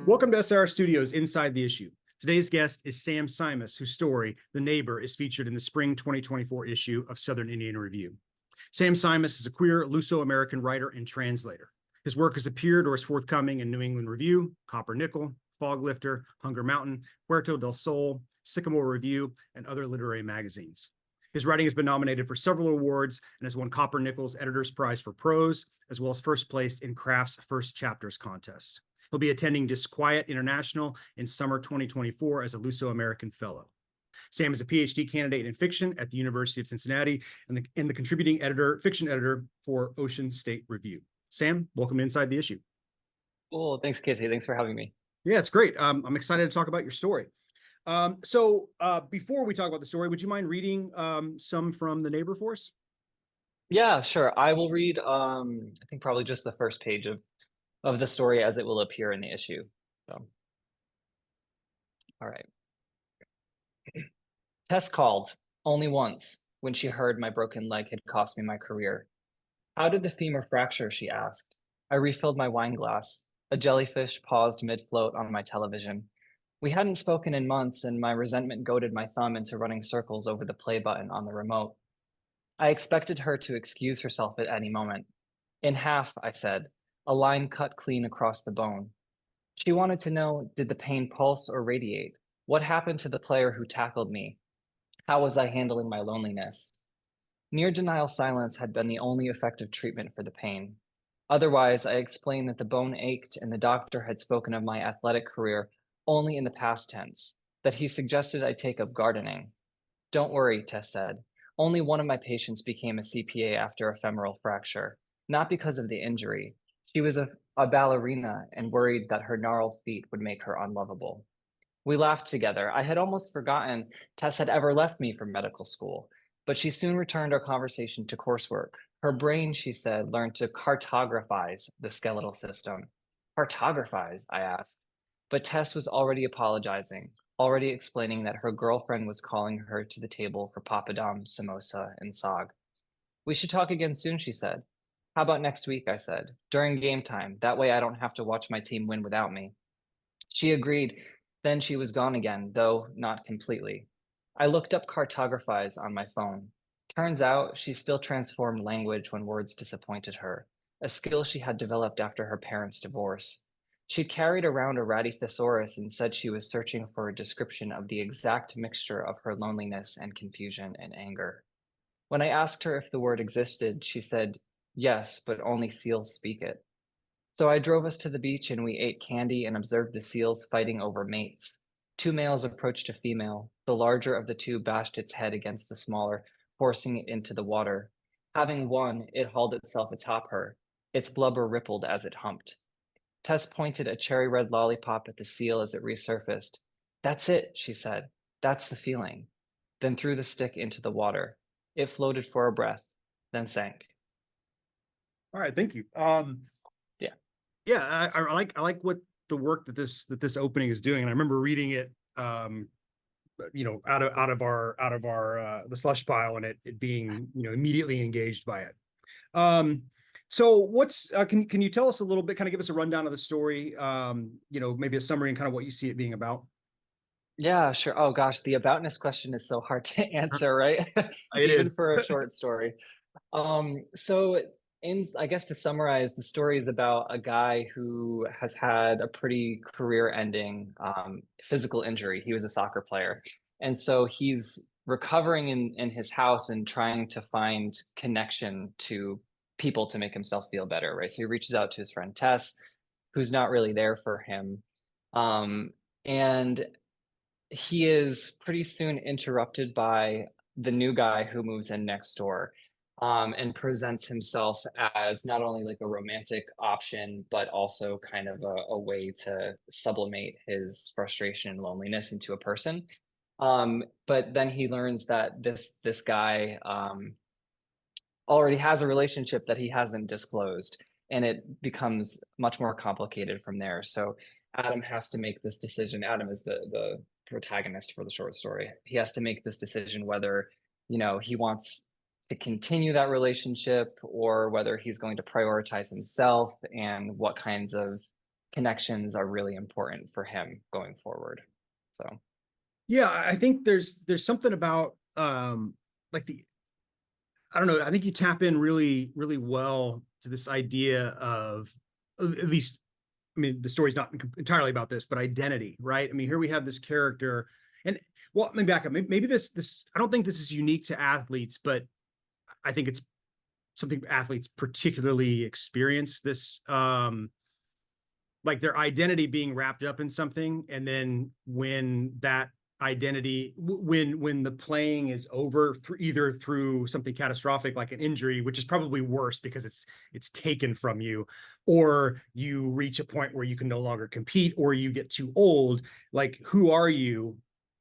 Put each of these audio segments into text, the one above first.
Welcome to SR Studios Inside the Issue. Today's guest is Sam Simas, whose story, The Neighbor, is featured in the spring 2024 issue of Southern Indian Review. Sam Simas is a queer Luso-American writer and translator. His work has appeared or is forthcoming in New England Review, Copper Nickel, Foglifter, Hunger Mountain, Puerto del Sol, Sycamore Review, and other literary magazines. His writing has been nominated for several awards and has won Copper Nickel's Editor's Prize for Prose, as well as first place in Craft's First Chapters contest. He'll be attending DISQUIET International in summer 2024 as a Luso-American Fellow. Sam is a PhD candidate in fiction at the University of Cincinnati and the contributing fiction editor for Ocean State Review. Sam, welcome to Inside the Issue. Cool. Thanks, Casey. Thanks for having me. Yeah, it's great. I'm excited to talk about your story. So before we talk about the story, would you mind reading some from The Neighbor for us? Yeah, sure. I will read, I think probably just the first page of the story as it will appear in the issue. So, all right. Tess called only once when she heard my broken leg had cost me my career. How did the femur fracture? She asked. I refilled my wine glass. A jellyfish paused mid-float on my television. We hadn't spoken in months, and my resentment goaded my thumb into running circles over the play button on the remote. I expected her to excuse herself at any moment. In half, I said, a line cut clean across the bone. She wanted to know, did the pain pulse or radiate? What happened to the player who tackled me? How was I handling my loneliness? Near denial silence had been the only effective treatment for the pain. Otherwise, I explained that the bone ached and the doctor had spoken of my athletic career only in the past tense, that he suggested I take up gardening. Don't worry, Tess said. Only one of my patients became a CPA after a femoral fracture, not because of the injury. She was a ballerina and worried that her gnarled feet would make her unlovable. We laughed together. I had almost forgotten Tess had ever left me for medical school, but she soon returned our conversation to coursework. Her brain, she said, learned to cartographize the skeletal system. Cartographize, I asked. But Tess was already apologizing, already explaining that her girlfriend was calling her to the table for papadum, samosa, and sag. We should talk again soon, she said. How about next week, I said, during game time. That way I don't have to watch my team win without me. She agreed. Then she was gone again, though not completely. I looked up cartographize on my phone. Turns out she still transformed language when words disappointed her, a skill she had developed after her parents' divorce. She'd carried around a ratty thesaurus and said she was searching for a description of the exact mixture of her loneliness and confusion and anger. When I asked her if the word existed, she said, yes, but only seals speak it. So I drove us to the beach and we ate candy and observed the seals fighting over mates. Two males approached a female. The larger of the two bashed its head against the smaller, forcing it into the water. Having won, it hauled itself atop her. Its blubber rippled as it humped. Tess pointed a cherry red lollipop at the seal as it resurfaced. That's it, she said. That's the feeling. Then threw the stick into the water. It floated for a breath, then sank. All right, thank you. Yeah, I like what the work that this opening is doing, and I remember reading it, out of our the slush pile, and it being immediately engaged by it. So what's can you tell us a little bit, kind of give us a rundown of the story, maybe a summary and kind of what you see it being about? Yeah, sure. Oh gosh, the aboutness question is so hard to answer, right? It Even is. for a short story. So I guess to summarize, the story is about a guy who has had a pretty career-ending physical injury. He was a soccer player, and so he's recovering in his house and trying to find connection to people to make himself feel better, right? So he reaches out to his friend Tess, who's not really there for him, and he is pretty soon interrupted by the new guy who moves in next door. And presents himself as not only like a romantic option, but also kind of a way to sublimate his frustration and loneliness into a person. But then he learns that this guy already has a relationship that he hasn't disclosed, and it becomes much more complicated from there. So Adam has to make this decision. Adam is the protagonist for the short story. He has to make this decision whether he wants to continue that relationship or whether he's going to prioritize himself and what kinds of connections are really important for him going forward. So Yeah, I think there's something about like I don't know, I think you tap in really, really well to this idea of at least, I mean, the story's not entirely about this, but identity, right? I mean, here we have this character, and well, let me back up. Maybe this I don't think this is unique to athletes, but I think it's something athletes particularly experience this like their identity being wrapped up in something, and then when that identity when the playing is over either through something catastrophic like an injury, which is probably worse because it's taken from you, or you reach a point where you can no longer compete, or you get too old, like who are you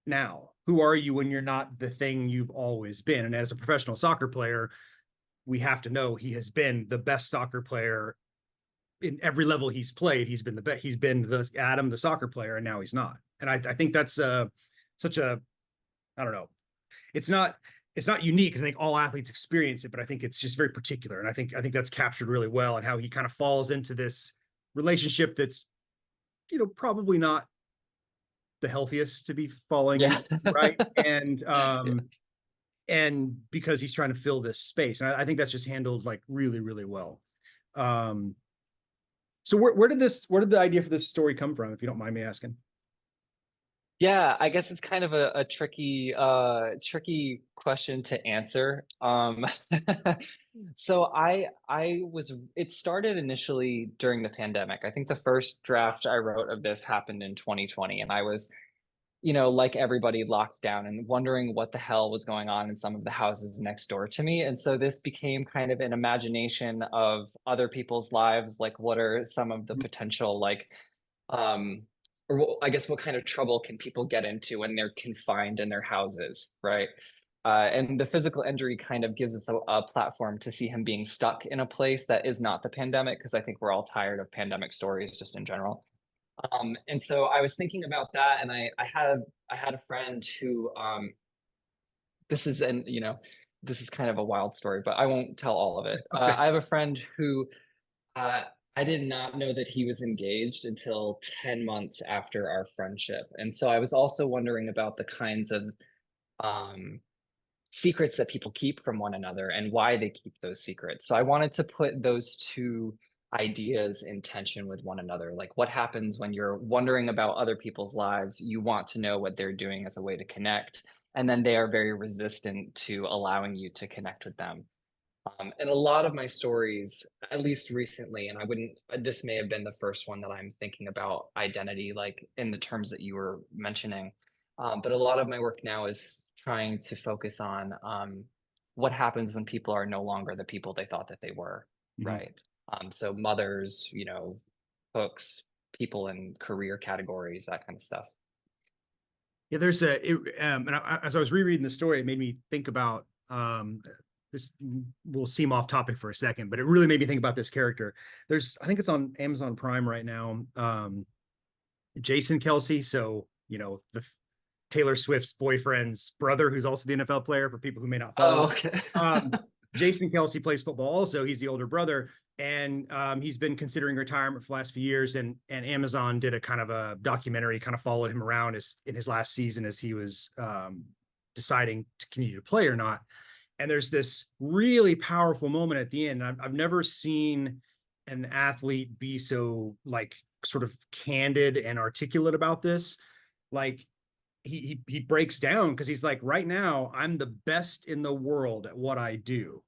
now? Who are you when you're not the thing you've always been? And as a professional soccer player, we have to know he has been the best soccer player in every level he's played. He's been the best. He's been the Adam, the soccer player, and now he's not. And I think that's such a, I don't know. It's not unique because I think all athletes experience it, but I think it's just very particular. And I think that's captured really well, and how he kind of falls into this relationship that's, probably not the healthiest to be falling yeah. in, right? And because he's trying to fill this space. And I think that's just handled like really, really well. So where did the idea for this story come from, if you don't mind me asking? Yeah, I guess it's kind of a tricky tricky question to answer. So I was it started initially during the pandemic. I think the first draft I wrote of this happened in 2020, and I was, like everybody, locked down and wondering what the hell was going on in some of the houses next door to me. And so this became kind of an imagination of other people's lives, like what are some of the potential, like um I guess what kind of trouble can people get into when they're confined in their houses, right? And the physical injury kind of gives us a platform to see him being stuck in a place that is not the pandemic, because I think we're all tired of pandemic stories just in general. And so I was thinking about that, and I had a friend who this is and this is kind of a wild story, but I won't tell all of it. Okay. I have a friend who uh, I did not know that he was engaged until 10 months after our friendship. And so I was also wondering about the kinds of um, secrets that people keep from one another and why they keep those secrets. So I wanted to put those two ideas in tension with one another. Like, what happens when you're wondering about other people's lives? You want to know what they're doing as a way to connect. And then they are very resistant to allowing you to connect with them. And a lot of my stories, at least recently, and I wouldn't, this may have been the first one that I'm thinking about identity, like in the terms that you were mentioning. But a lot of my work now is trying to focus on what happens when people are no longer the people they thought that they were, Mhm. right? So mothers, cooks, people in career categories, that kind of stuff. Yeah, as I was rereading the story, it made me think about this will seem off topic for a second, but it really made me think about this character. I think it's on Amazon Prime right now. Jason Kelsey, so the Taylor Swift's boyfriend's brother, who's also the NFL player, for people who may not Oh, follow. okay. Jason Kelsey plays football also. He's the older brother, and he's been considering retirement for the last few years. And Amazon did a kind of a documentary, kind of followed him around in his last season as he was deciding to continue to play or not. And there's this really powerful moment at the end. I've never seen an athlete be so like sort of candid and articulate about this. Like he breaks down because he's like, right now I'm the best in the world at what I do,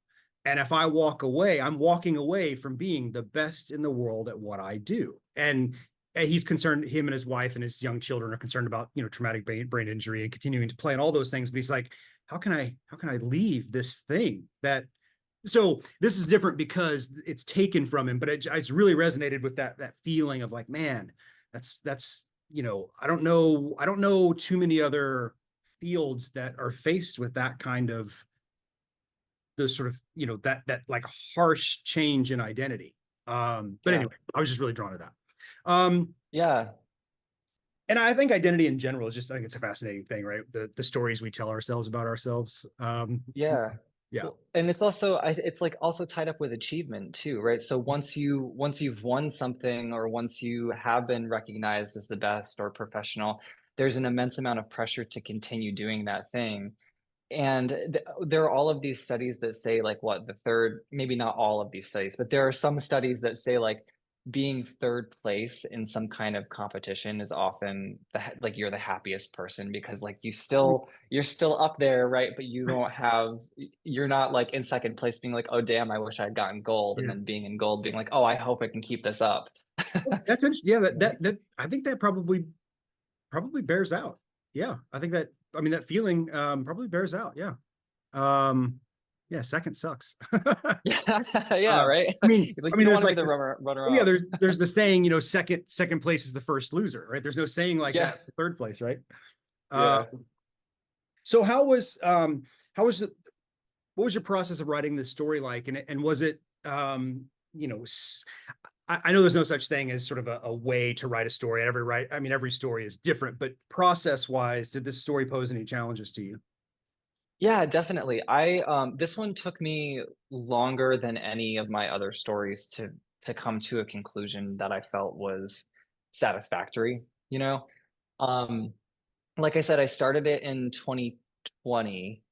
and if I walk away, I'm walking away from being the best in the world at what I do. And he's concerned, him and his wife and his young children are concerned about traumatic brain injury and continuing to play and all those things, but he's like, how can I leave this thing that so this is different because it's taken from him, but it's really resonated with that feeling of like, man, that's I don't know too many other fields that are faced with that kind of the sort of that like harsh change in identity. But Yeah. anyway, I was just really drawn to that. Um, Yeah. and I think identity in general is just, I think it's a fascinating thing, right? The stories we tell ourselves about ourselves. Yeah. Yeah. Well, and it's also it's like also tied up with achievement too, right? So once you've won something or once you have been recognized as the best or professional, there's an immense amount of pressure to continue doing that thing. And there are all of these studies that say like what the third, maybe not all of these studies, but there are some studies that say like being third place in some kind of competition is often like you're the happiest person because like you're still up there, right? But you don't have you're not like in second place being like, oh damn, I wish I'd gotten gold, and Yeah. then being in gold being like, oh, I hope I can keep this up. That's interesting. Yeah, that I think that probably bears out. Yeah, I think that I mean that feeling probably bears out. Yeah. Um yeah, second sucks. Yeah, yeah, right. I Like you mean don't there's want to be like the this runner yeah, up. there's the saying, second place is the first loser, right? There's no saying like Yeah, that for third place, right? Uh yeah. so how was it what was your process of writing this story like? And was it you know, I know there's no such thing as sort of a way to write a story. Every story is different, but process wise, did this story pose any challenges to you? Yeah, definitely. I this one took me longer than any of my other stories to come to a conclusion that I felt was satisfactory, you know? Um like I said, I started it in 2020.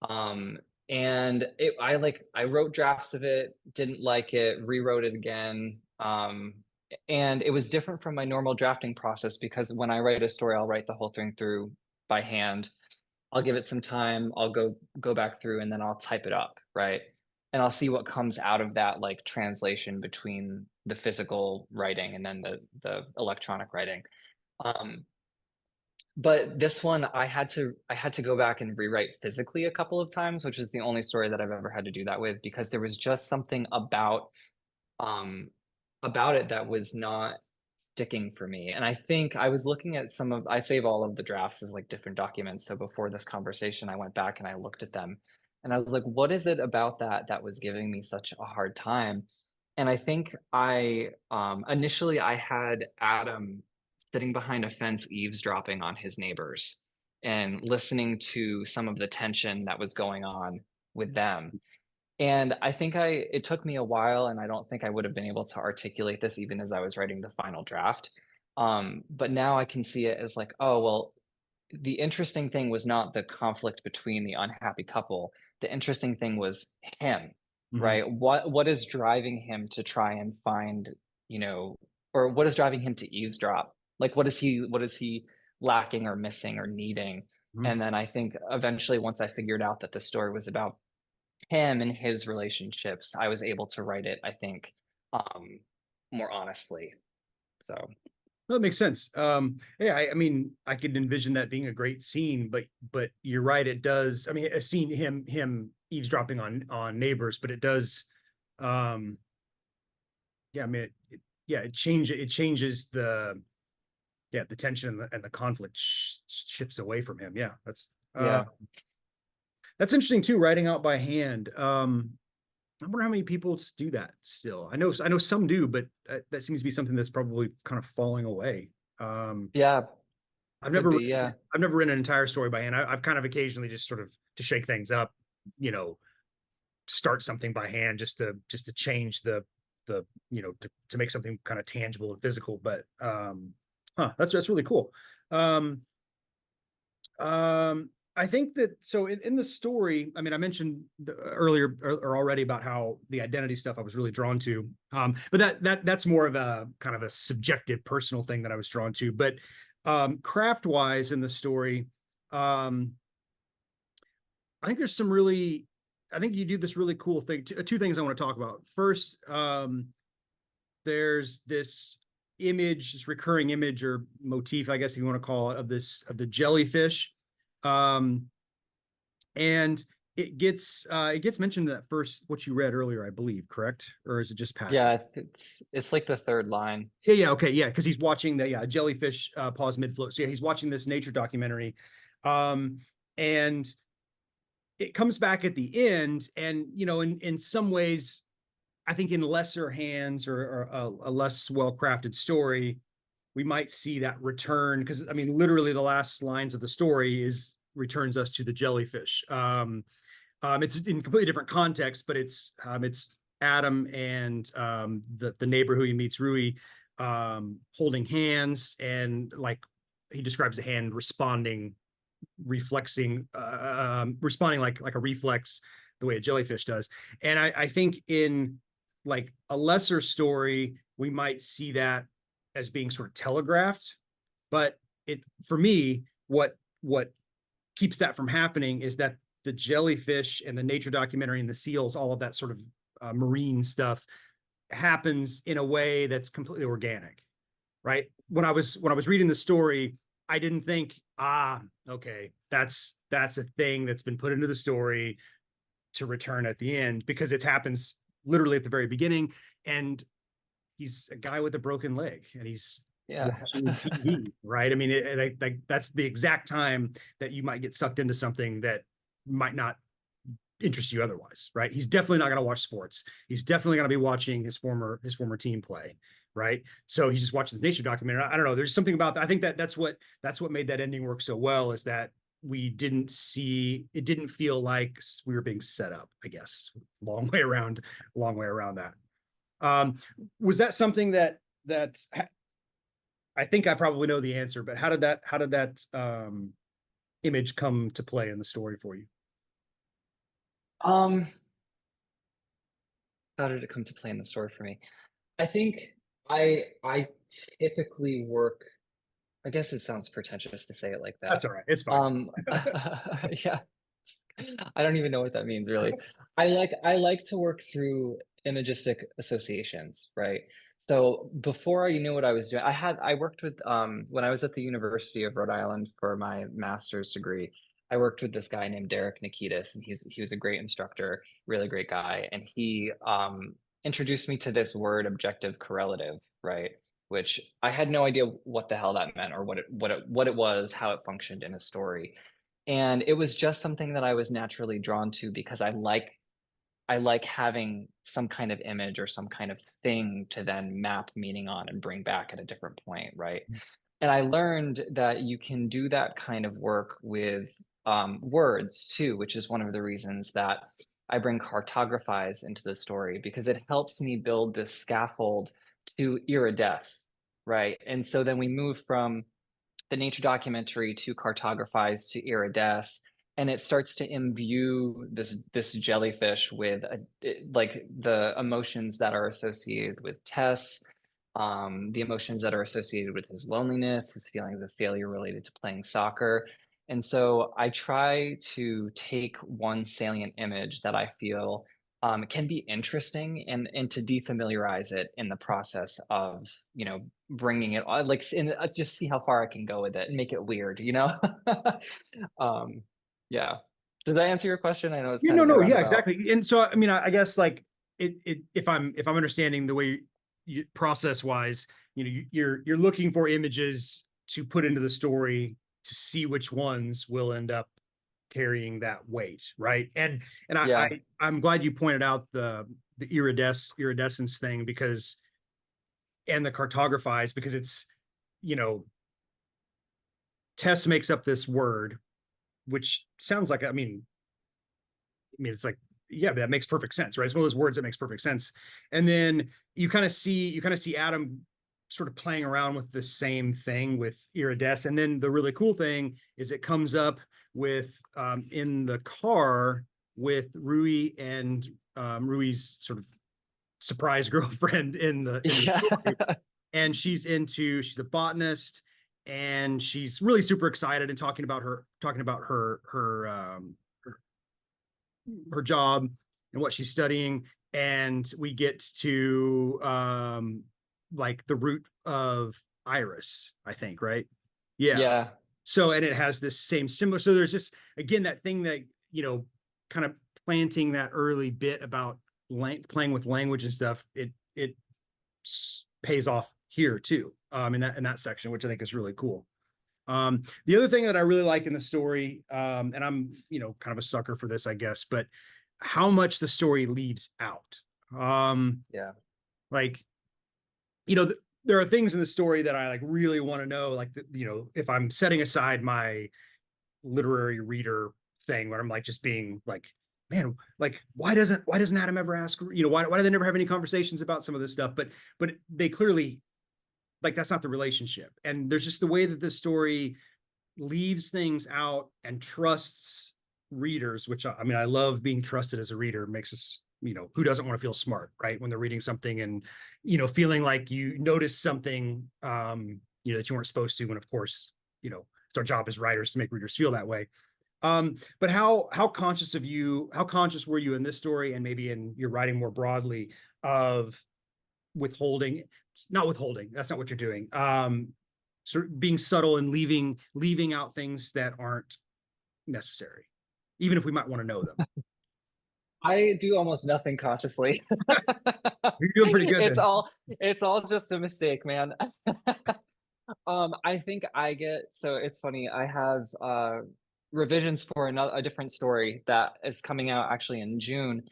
Um and I wrote drafts of it, didn't like it, rewrote it again. And it was different from my normal drafting process because when I write a story, I'll write the whole thing through by hand. I'll give it some time. I'll go back through and then I'll type it up, right? And I'll see what comes out of that like translation between the physical writing and then the electronic writing. Um, but this one I had to go back and rewrite physically a couple of times, which is the only story that I've ever had to do that with because there was just something um about it that was not sticking for me. And I think I was looking at I save all of the drafts as like different documents. So before this conversation, I went back and I looked at them and I was like, what is it about that was giving me such a hard time? And I think initially I had Adam sitting behind a fence eavesdropping on his neighbors and listening to some of the tension that was going on with them. And I think it took me a while, and I don't think I would have been able to articulate this even as I was writing the final draft. But now I can see it as like, oh, well, the interesting thing was not the conflict between the unhappy couple. The interesting thing was him, Mhm. right? What is driving him to try and find, you know, or what is driving him to eavesdrop? Like what is he lacking or missing or needing? Mhm. And then I think eventually once I figured out that the story was about him and his relationships, I was able to write it, I think, more honestly. So Well, that makes sense. Yeah, I mean, I could envision that being a great scene, but you're right, it does. I mean, a scene him eavesdropping on neighbors, but it does. Um, yeah, I mean, yeah, it changes the tension and the conflict shifts away from him. Yeah, yeah, that's interesting too. Writing out by hand. I wonder how many people do that still. I know some do, but that seems to be something that's probably kind of falling away. Um, yeah, I've could never be, yeah, I've never written an entire story by hand. I've kind of occasionally just sort of to shake things up, you know, start something by hand just to change the to make something kind of tangible and physical. But that's really cool. Um, um, I think that so in the story, I mean, I mentioned earlier or already about how the identity stuff I was really drawn to. But that's more of a kind of a subjective personal thing that I was drawn to. But craft wise in the story, um, I think there's some really, I think you do this really cool thing. Two things I want to talk about. First, there's this image, this recurring image or motif, I guess if you want to call it, of the jellyfish. Um, and it gets mentioned in that first what you read earlier, I believe, correct? Or is it just passing? yeah. It's like the third line. Yeah, okay, yeah, because he's watching the jellyfish pause mid float. So yeah, he's watching this nature documentary, um, and it comes back at the end, and in some ways, I think in lesser hands or a less well crafted story, we might see that return because I mean, literally the last lines of the story is returns us to the jellyfish. It's in completely different context, but it's Adam and the neighbor who he meets, Rui, holding hands, and like he describes the hand responding, responding like a reflex, the way a jellyfish does. And I think in like a lesser story, we might see that as being sort of telegraphed, but for me, what keeps that from happening is that the jellyfish and the nature documentary and the seals, all of that sort of marine stuff happens in a way that's completely organic, right? When I was reading the story, I didn't think, okay, that's a thing that's been put into the story to return at the end, because it happens literally at the very beginning, and he's a guy with a broken leg, and he's watching TV, right? I mean, that's the exact time that you might get sucked into something that might not interest you otherwise, right? He's definitely not going to watch sports. He's definitely going to be watching his former team play, right? So he's just watching the nature documentary. I don't know. There's something about that. I think that's what made that ending work so well, is that it didn't feel like we were being set up, I guess. Long way around that. Was that something that I think I probably know the answer, but how did that image come to play in the story for you? How did it come to play in the story for me? I think I typically work. I guess it sounds pretentious to say it like that. That's all right. It's fine. Yeah. I don't even know what that means, really. I like to work through imagistic associations, right? So before I knew what I was doing, I worked with when I was at the University of Rhode Island for my master's degree. I worked with this guy named Derek Nikitas, and he was a great instructor, really great guy, and he introduced me to this word, objective correlative, right? Which I had no idea what the hell that meant, or what it was, how it functioned in a story. And it was just something that I was naturally drawn to, because I like having some kind of image or some kind of thing to then map meaning on and bring back at a different point, right? And I learned that you can do that kind of work with words too, which is one of the reasons that I bring cartographize into the story, because it helps me build this scaffold to iridesce, right? And so then we move from the nature documentary to cartographize to iridesce, and it starts to imbue this jellyfish with like the emotions that are associated with Tess, the emotions that are associated with his loneliness, his feelings of failure related to playing soccer. And so I try to take one salient image that I feel can be interesting, and to defamiliarize it in the process of, bringing it like, and just see how far I can go with it and make it weird, yeah. Did that answer your question? I know it's kind of a No, yeah, roundabout. exactly. And so, I mean, I guess like if I'm understanding the way process wise, you're looking for images to put into the story to see which ones will end up carrying that weight, right? And Yeah. I'm glad you pointed out the iridescence thing, because, and the cartographize, because it's, Tess makes up this word, which sounds like, I mean, it's like, yeah, that makes perfect sense, right? It's one of those words that makes perfect sense. And then you kind of see Adam sort of playing around with the same thing with iridesce. And then the really cool thing is it comes up with in the car with Rui and Rui's sort of surprise girlfriend in the story. And she's a botanist, and she's really super excited and talking about her job and what she's studying. And we get to like the root of iris, I think, right? Yeah. So, and it has this same similar, so there's just, again, that thing that, kind of planting that early bit about playing with language and stuff, it pays off here too, in that section, which I think is really cool. The other thing that I really like in the story, and I'm, kind of a sucker for this, I guess, but how much the story leaves out. Like, there are things in the story that I like really want to know, like, if I'm setting aside my literary reader thing, where I'm like just being like man, like why doesn't Adam ever ask, why do they never have any conversations about some of this stuff? But they clearly, like, that's not the relationship. And there's just the way that the story leaves things out and trusts readers, which I mean, I love being trusted as a reader. It makes us, who doesn't want to feel smart, right? When they're reading something and, feeling like you noticed something, that you weren't supposed to. And of course, it's our job as writers to make readers feel that way. But how conscious were you in this story and maybe in your writing more broadly of not withholding, that's not what you're doing. Sort of being subtle and leaving out things that aren't necessary, even if we might want to know them. I do almost nothing consciously. You're doing pretty good It's then. it's all just a mistake, man. I think so it's funny. I have revisions for a different story that is coming out actually in June.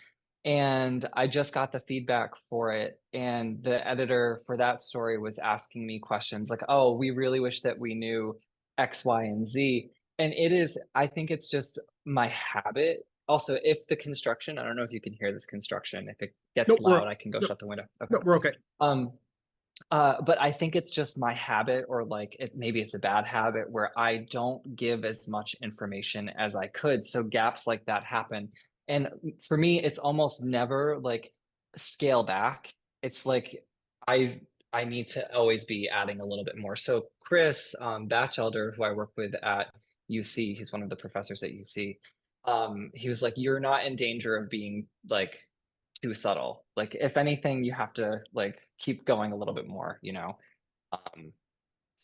And I just got the feedback for it. And the editor for that story was asking me questions like, oh, we really wish that we knew X, Y, and Z. And I think it's just my habit. Also, if the construction, I don't know if you can hear this construction. If it gets Nope, loud, I can go nope, shut the window. Okay. nope, we're okay. But I think it's just my habit, or like maybe it's a bad habit where I don't give as much information as I could. So gaps like that happen. And for me, it's almost never like scale back. It's like I need to always be adding a little bit more. So Chris Batchelder, who I work with at UC, he's one of the professors at UC. He was like, "You're not in danger of being like too subtle. Like if anything, you have to like keep going a little bit more, you know?" Um,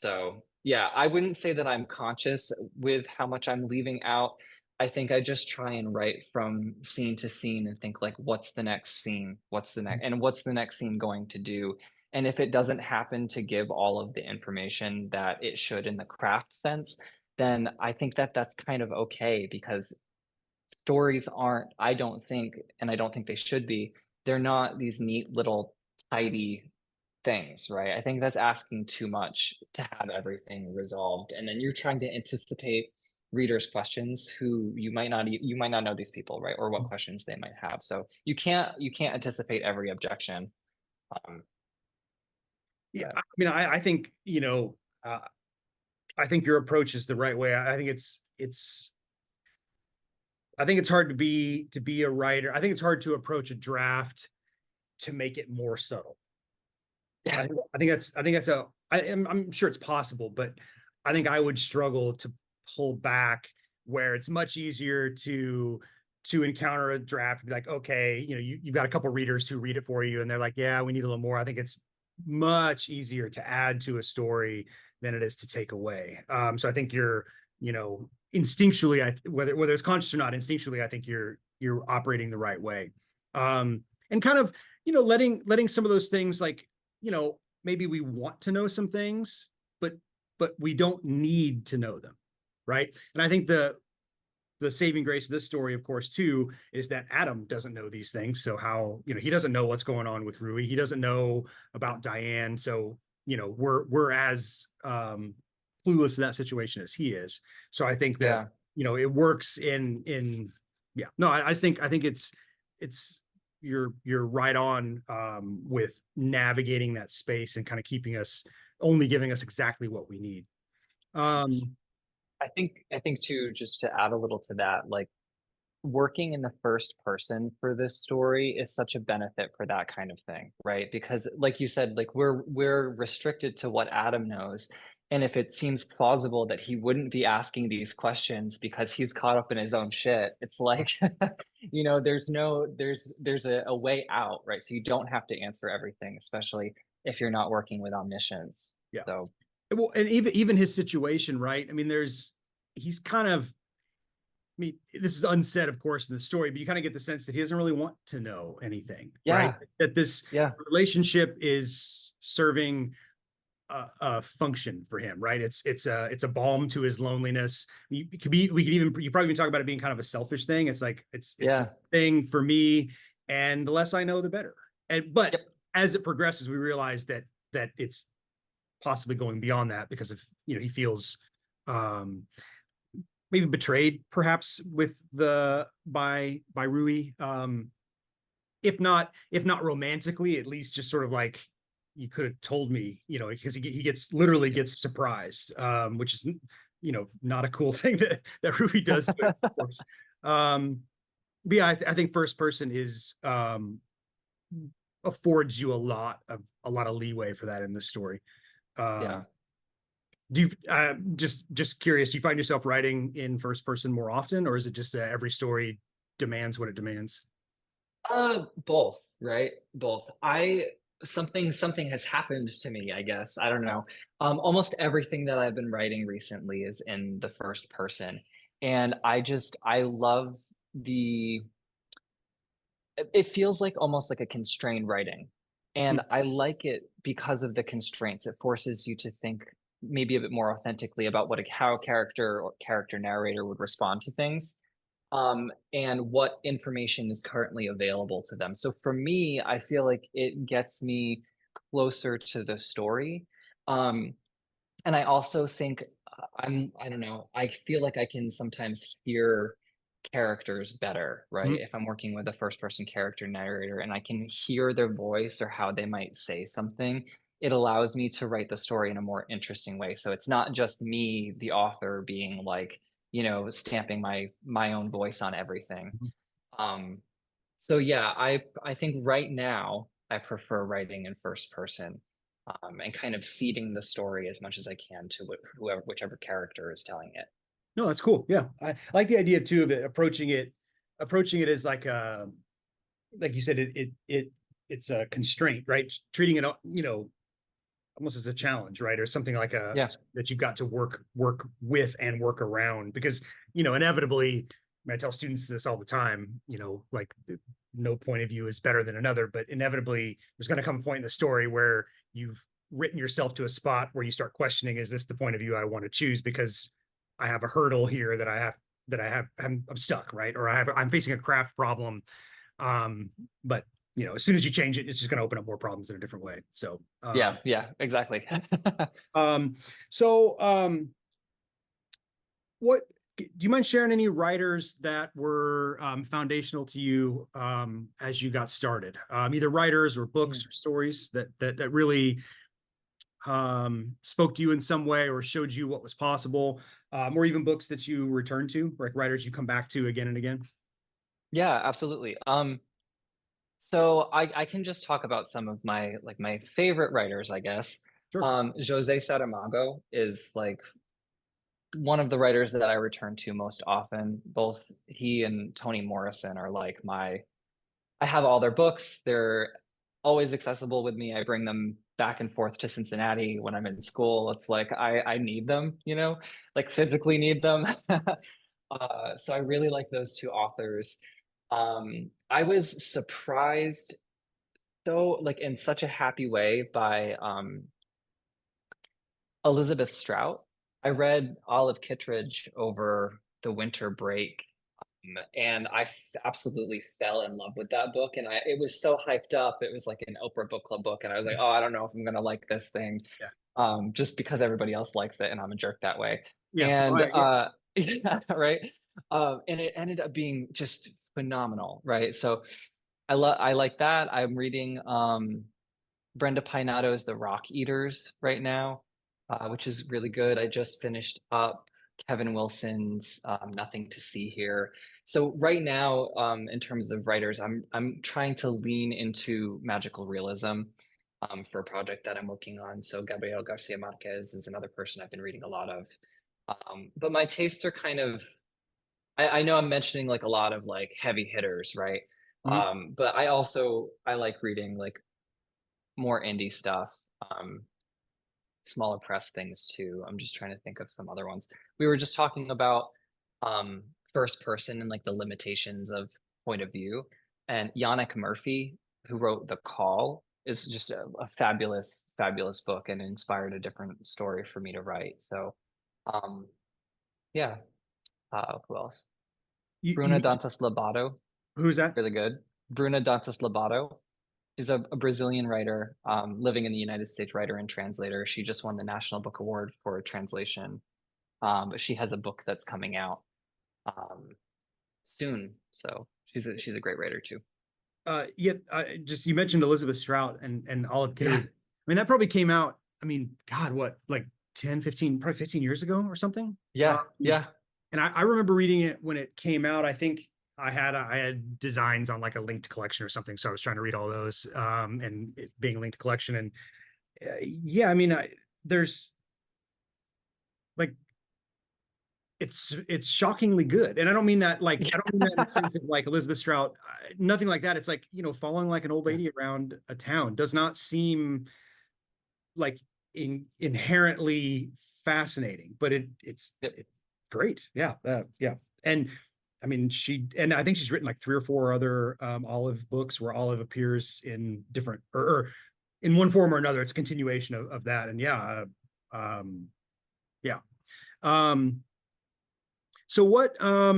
so yeah, I wouldn't say that I'm conscious with how much I'm leaving out. I think I just try and write from scene to scene and think like, what's the next scene? What's the next scene going to do? And if it doesn't happen to give all of the information that it should in the craft sense, then I think that that's kind of okay because stories aren't, I don't think, and I don't think they should be, they're not these neat little tidy things, right? I think that's asking too much to have everything resolved. And then you're trying to anticipate readers' questions who you might not know these people, right? Or what questions they might have. So you can't anticipate every objection. Um, Yeah, but I mean, I think, I think your approach is the right way. I think it's hard to be a writer. I think it's hard to approach a draft to make it more subtle. yeah, I'm sure it's possible, but I think I would struggle to pull back, where it's much easier to encounter a draft and be like, okay, you've got a couple readers who read it for you and they're like, yeah, we need a little more. I think it's much easier to add to a story than it is to take away. So I think instinctually, whether it's conscious or not, instinctually, I think you're operating the right way. And kind of, letting some of those things, like, maybe we want to know some things, but we don't need to know them, right? And I think the saving grace of this story, of course, too, is that Adam doesn't know these things. So how, he doesn't know what's going on with Rui. He doesn't know about Diane. So, we're as clueless to that situation as he is. So I think that, yeah. it works yeah. No, I think it's you're right on with navigating that space and kind of only giving us exactly what we need. Um, I think too, just to add a little to that, like working in the first person for this story is such a benefit for that kind of thing, right? Because like you said, like we're restricted to what Adam knows. And if it seems plausible that he wouldn't be asking these questions because he's caught up in his own shit, it's like, there's a way out, right? So you don't have to answer everything, especially if you're not working with omniscience. yeah. So Well, and even his situation, right? I mean, he's kind of, I mean, this is unsaid, of course, in the story, but you kind of get the sense that he doesn't really want to know anything, right? yeah, That this yeah, relationship is serving a function for him, right? It's a balm to his loneliness. You probably even talk about it being kind of a selfish thing. It's like it's the yeah. thing for me, and the less I know, the better. But Yep. as it progresses, we realize that it's possibly going beyond that because of he feels um maybe betrayed perhaps with the by Rui. If not romantically, at least just sort of like you could have told me, because he gets literally gets surprised, which is not a cool thing that Rui does to it, of course. But yeah, I think first person is affords you a lot of leeway for that in this story. Yeah. Do you just curious, do you find yourself writing in first person more often, or is it just every story demands what it demands? Both, right? Both. Something has happened to me, I guess. I don't know. Almost everything that I've been writing recently is in the first person. And I love the it feels like almost like a constrained writing. And I like it because of the constraints. It forces you to think maybe a bit more authentically about how a character or character narrator would respond to things, and what information is currently available to them. So for me, I feel like it gets me closer to the story. Um, and I also think I don't know, I feel like I can sometimes hear characters better, right? Mhm. If I'm working with a first person character narrator and I can hear their voice or how they might say something, it allows me to write the story in a more interesting way. So it's not just me, the author, being like, stamping my own voice on everything. Um, so yeah, I think right now I prefer writing in first person, and kind of seeding the story as much as I can to whichever character is telling it. No, that's cool. Yeah, I like the idea too of it approaching it as like you said, it's a constraint, right? Treating it, almost as a challenge, right? Or something like Yeah, that you've got to work with and work around, because inevitably, I tell students this all the time, like no point of view is better than another, but inevitably there's going to come a point in the story where you've written yourself to a spot where you start questioning, is this the point of view I want to choose? Because I have a hurdle here I'm stuck, right? Or I'm facing a craft problem. But as soon as you change it, it's just going to open up more problems in a different way. So, yeah, exactly. um, so, what do you mind sharing any writers that were foundational to you as you got started? Either writers or books or stories that really spoke to you in some way or showed you what was possible, or even books that you return to, like writers you come back to again and again. Yeah, absolutely. So I can just talk about some of my favorite writers, I guess. Sure. Jose Saramago is like one of the writers that I return to most often. Both he and Toni Morrison are like I have all their books. They're always accessible with me. I bring them back and forth to Cincinnati when I'm in school. It's like I need them, like physically need them. So I really like those two authors. I was surprised, so like in such a happy way, by Elizabeth Strout. I read Olive Kittredge over the winter break, and absolutely fell in love with that book. And it was so hyped up. It was like an Oprah Book Club book, and I was like, oh, I don't know if I'm gonna like this thing, Yeah. just because everybody else likes it, and I'm a jerk that way. Yeah. And Yeah. yeah, right. And it ended up being just phenomenal, right? So I like that. I'm reading Brenda Pinato's The Rock Eaters right now, which is really good. I just finished up Kevin Wilson's Nothing to See Here. So right now, in terms of writers, I'm trying to lean into magical realism, for a project that I'm working on. So Gabriel Garcia Marquez is another person I've been reading a lot of. But my tastes are kind of, I know I'm mentioning like a lot of like heavy hitters, right? Mhm. But I like reading like more indie stuff, smaller press things too. I'm just trying to think of some other ones. We were just talking about first person and like the limitations of point of view. And Yannick Murphy, who wrote The Call, is just a fabulous, fabulous book and inspired a different story for me to write. So, um, yeah. Who else? You Bruna mentioned, Dantas Lobato, who's that? really good. Bruna Dantas Lobato. She's a Brazilian writer, living in the United States, writer and translator. She just won the National Book Award for translation. But she has a book that's coming out soon. So she's a great writer too. Yeah, just you mentioned Elizabeth Strout and Olive Kittery. Yeah. I mean, that probably came out, I mean, God, what, like 10, 15, probably 15 years ago or something? Yeah. Yeah. And I remember reading it when it came out. I think I had designs on like a linked collection or something. So I was trying to read all those, and it being a linked collection. And yeah, I mean, there's like, it's shockingly good. And I don't mean that like, I don't mean that in the sense of like Elizabeth Strout, nothing like that. It's like, you know, following like an old lady around a town does not seem like inherently fascinating, but it's Yep. it's great. Yeah. Yeah. And I mean, and I think she's written like 3 or 4 other Olive books where Olive appears in different or in one form or another. It's a continuation of that. And yeah, yeah. Um, so what are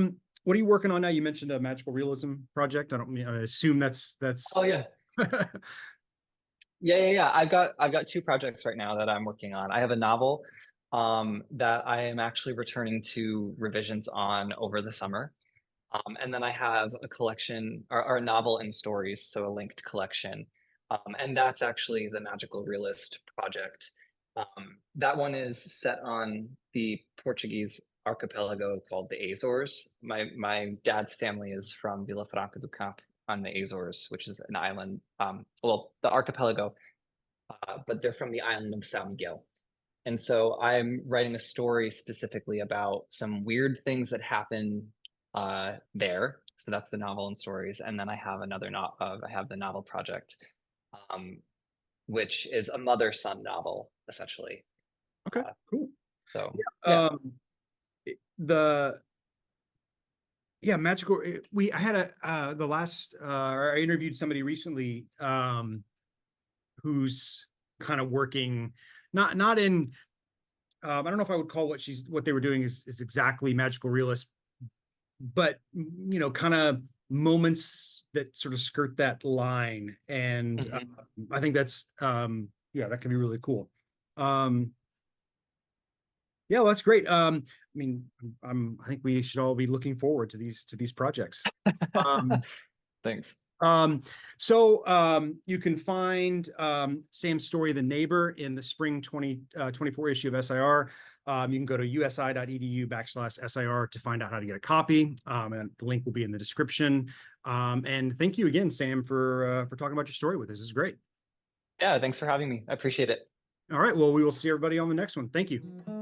you working on now? You mentioned a magical realism project. I assume that's Oh yeah. Yeah. I've got 2 projects right now that I'm working on. I have a novel that I am actually returning to revisions on over the summer. And then I have a collection or a novel and stories, so a linked collection. And that's actually the magical realist project. That one is set on the Portuguese archipelago called the Azores. My dad's family is from Vila Franca do Campo on the Azores, which is an island, well, the archipelago, but they're from the island of São Miguel. And so I'm writing a story specifically about some weird things that happen there. So that's the novel and stories. And then I have I have the novel project, um, which is a mother-son novel, essentially. okay, cool. So yeah. Um, the magical. I had the last I interviewed somebody recently who's kind of working not in I don't know if I would call what they were doing is exactly magical realist, but you know, kind of moments that sort of skirt that line. And Mhm. I think that's yeah, that can be really cool. Um, yeah, well, that's great. I mean, I think we should all be looking forward to these projects. Um, Thanks. So you can find Sam's story, The Neighbor, in the spring 2024 issue of SIR. You can go to usi.edu/SIR to find out how to get a copy. And the link will be in the description. And thank you again, Sam, for talking about your story with us. This is great. Yeah, thanks for having me. I appreciate it. All right. Well, we will see everybody on the next one. Thank you.